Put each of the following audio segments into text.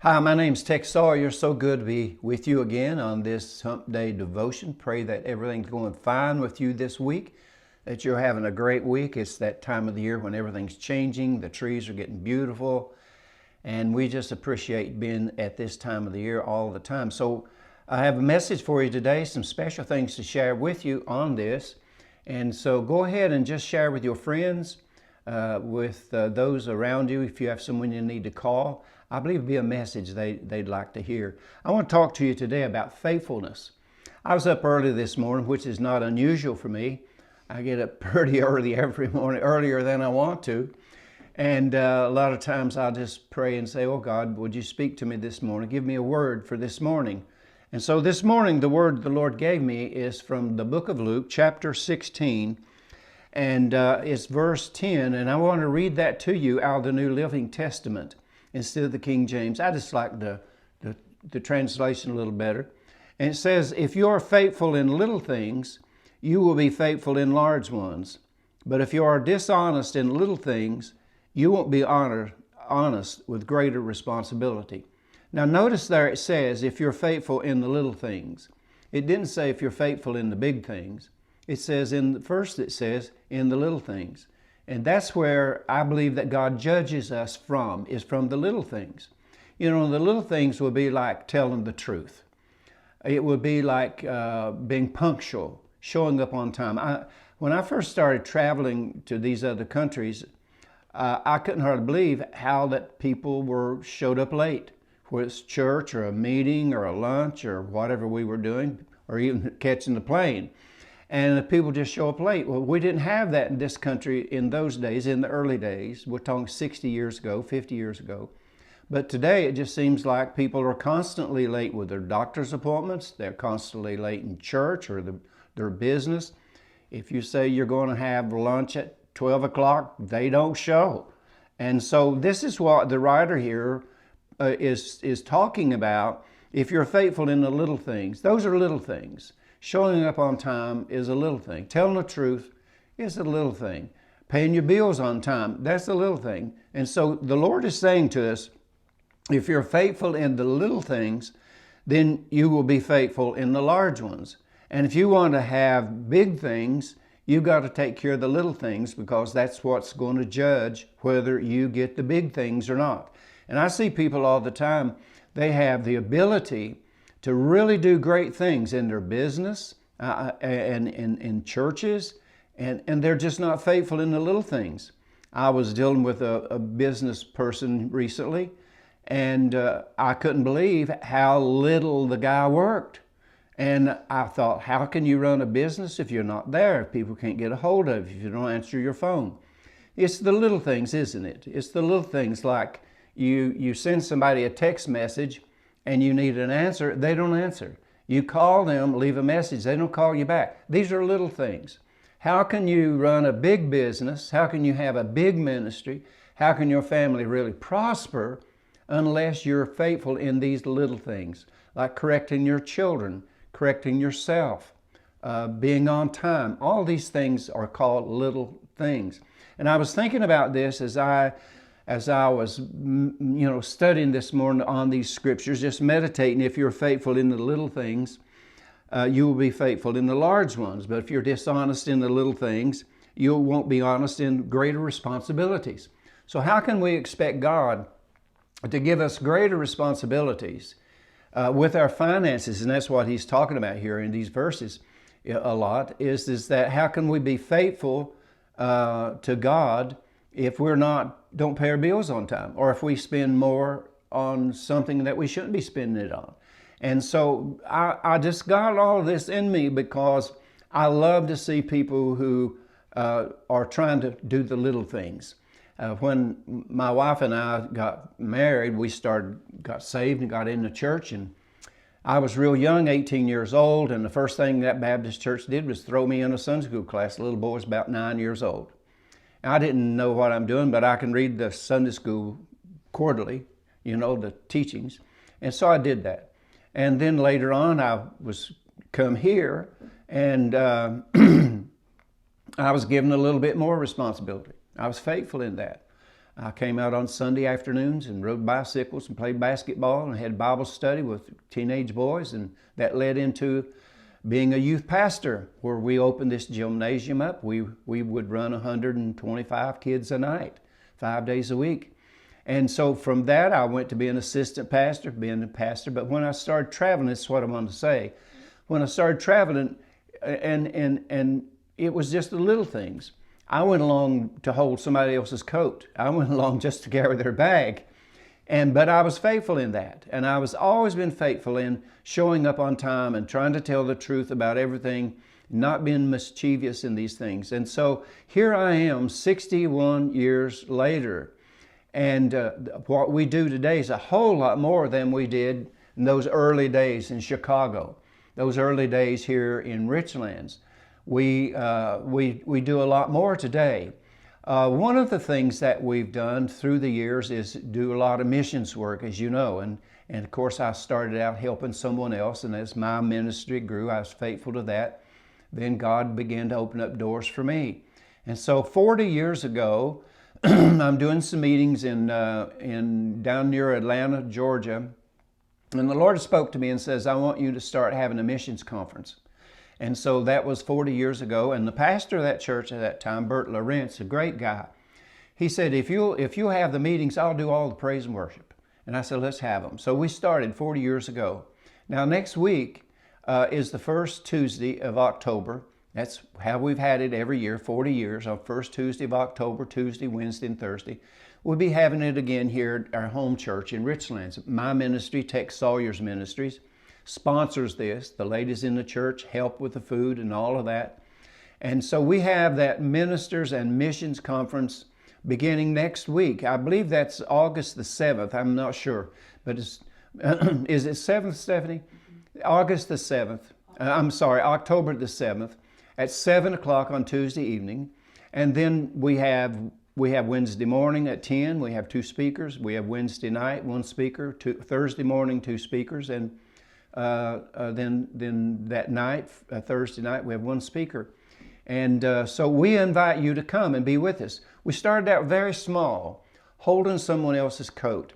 Hi, my name's Tex Sawyers. So good to be with you again on this Hump Day devotion. Pray that everything's going fine with you this week, that you're having a great week. It's that time of the year when everything's changing, the trees are getting beautiful, and we just appreciate being at this time of the year all the time. So I have a message for you today, some special things to share with you on this. And so go ahead and just share with your friends, with those around you. If you have someone you need to call, I believe it'll be a message they'd like to hear. I want to talk to you today about faithfulness. I was up early this morning, which is not unusual for me. I get up pretty early every morning, earlier than I want to. And a lot of times I'll just pray and say, oh God, would you speak to me this morning? Give me a word for this morning. And so this morning, the word the Lord gave me is from the book of Luke, chapter 16. And it's verse 10. And I want to read that to you out of the New Living Testament instead of the King James. I just like the translation a little better. And it says, if you are faithful in little things, you will be faithful in large ones. But if you are dishonest in little things, you won't be honest with greater responsibility. Now notice there it says, if you're faithful in the little things. It didn't say if you're faithful in the big things. It says first it says in the little things. And that's where I believe that God judges us from, is from the little things. You know, the little things will be like telling the truth. It would be like being punctual, showing up on time. When I first started traveling to these other countries, I couldn't hardly believe how that people showed up late, whether it's church or a meeting or a lunch or whatever we were doing, or even catching the plane. And the people just show up late. Well, we didn't have that in this country in those days, in the early days. We're talking 60 years ago, 50 years ago. But today it just seems like people are constantly late with their doctor's appointments. They're constantly late in church or their business. If you say you're going to have lunch at 12 o'clock, they don't show. And so this is what the writer here is talking about. If you're faithful in the little things, those are little things. Showing up on time is a little thing. Telling the truth is a little thing. Paying your bills on time, that's a little thing. And so the Lord is saying to us, if you're faithful in the little things, then you will be faithful in the large ones. And if you want to have big things, you've got to take care of the little things, because that's what's going to judge whether you get the big things or not. And I see people all the time, they have the ability to really do great things in their business and in churches, and they're just not faithful in the little things. I was dealing with a business person recently, and I couldn't believe how little the guy worked. And I thought, how can you run a business if you're not there, if people can't get a hold of you, if you don't answer your phone? It's the little things, isn't it? It's the little things, like you send somebody a text message and you need an answer, they don't answer. You call them, leave a message, they don't call you back. These are little things. How can you run a big business? How can you have a big ministry? How can your family really prosper unless you're faithful in these little things, like correcting your children, correcting yourself, being on time? All these things are called little things. And I was thinking about this as I was, studying this morning on these scriptures, just meditating. If you're faithful in the little things, you will be faithful in the large ones. But if you're dishonest in the little things, you won't be honest in greater responsibilities. So how can we expect God to give us greater responsibilities with our finances? And that's what he's talking about here in these verses a lot, is that how can we be faithful to God if we're don't pay our bills on time, or if we spend more on something that we shouldn't be spending it on. And so I just got all of this in me, because I love to see people who are trying to do the little things. When my wife and I got married, we got saved and got into church, and I was real young, 18 years old, and the first thing that Baptist church did was throw me in a Sunday school class. The little boy was about 9 years old. I didn't know what I'm doing, but I can read the Sunday school quarterly, the teachings. And so I did that. And then later on, I was come here, and I was given a little bit more responsibility. I was faithful in that. I came out on Sunday afternoons and rode bicycles and played basketball and had Bible study with teenage boys, and that led into being a youth pastor, where we opened this gymnasium up. We would run 125 kids a night, 5 days a week. And so from that, I went to be an assistant pastor, being a pastor. But when I started traveling, this is what I wanted to say. When I started traveling, and it was just the little things. I went along to hold somebody else's coat. I went along just to carry their bag. But I was faithful in that. And I was always been faithful in showing up on time and trying to tell the truth about everything, not being mischievous in these things. And so here I am 61 years later. And what we do today is a whole lot more than we did in those early days in Chicago, those early days here in Richlands. We do a lot more today. One of the things that we've done through the years is do a lot of missions work, as you know, and of course I started out helping someone else, and as my ministry grew, I was faithful to that. Then God began to open up doors for me. And so 40 years ago, I'm doing some meetings in down near Atlanta, Georgia, and the Lord spoke to me and says, I want you to start having a missions conference. And so that was 40 years ago. And the pastor of that church at that time, Bert Lawrence, a great guy, he said, if you'll have the meetings, I'll do all the praise and worship. And I said, let's have them. So we started 40 years ago. Now next week is the first Tuesday of October. That's how we've had it every year, 40 years, on first Tuesday of October, Tuesday, Wednesday, and Thursday. We'll be having it again here at our home church in Richlands. My ministry, Tex Sawyers Ministries, sponsors this. The ladies in the church help with the food and all of that. And so we have that Ministers and Missions Conference beginning next week. I believe that's August the 7th. I'm not sure. But is it 7th, Stephanie? August the 7th. October the 7th at 7 o'clock on Tuesday evening. And then we have Wednesday morning at 10. We have 2 speakers. We have Wednesday night, 1 speaker. Thursday morning, 2 speakers. And then that night, Thursday night, we have 1 speaker. And so we invite you to come and be with us. We started out very small, holding someone else's coat,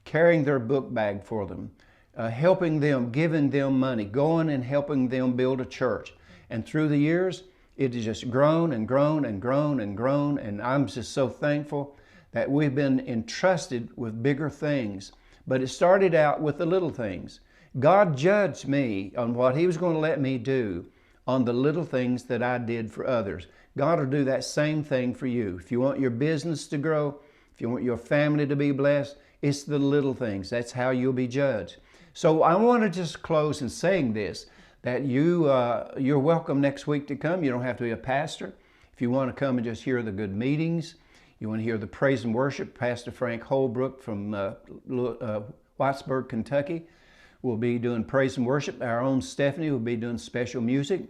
carrying their book bag for them, helping them, giving them money, going and helping them build a church. And through the years, it has just grown and grown and grown and grown. And I'm just so thankful that we've been entrusted with bigger things. But it started out with the little things. God judged me on what He was going to let me do on the little things that I did for others. God will do that same thing for you. If you want your business to grow, if you want your family to be blessed, it's the little things. That's how you'll be judged. So I want to just close in saying this, that you're welcome next week to come. You don't have to be a pastor. If you want to come and just hear the good meetings, you want to hear the praise and worship, Pastor Frank Holbrook from Whitesburg, Kentucky, will be doing praise and worship. Our own Stephanie will be doing special music.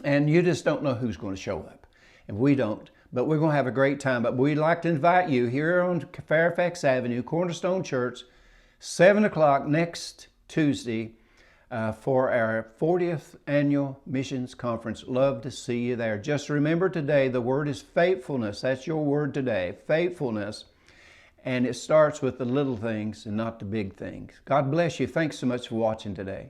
And you just don't know who's going to show up. And we don't. But we're going to have a great time. But we'd like to invite you here on Fairfax Avenue, Cornerstone Church, 7 o'clock next Tuesday for our 40th Annual Missions Conference. Love to see you there. Just remember today, the word is faithfulness. That's your word today, faithfulness. And it starts with the little things and not the big things. God bless you. Thanks so much for watching today.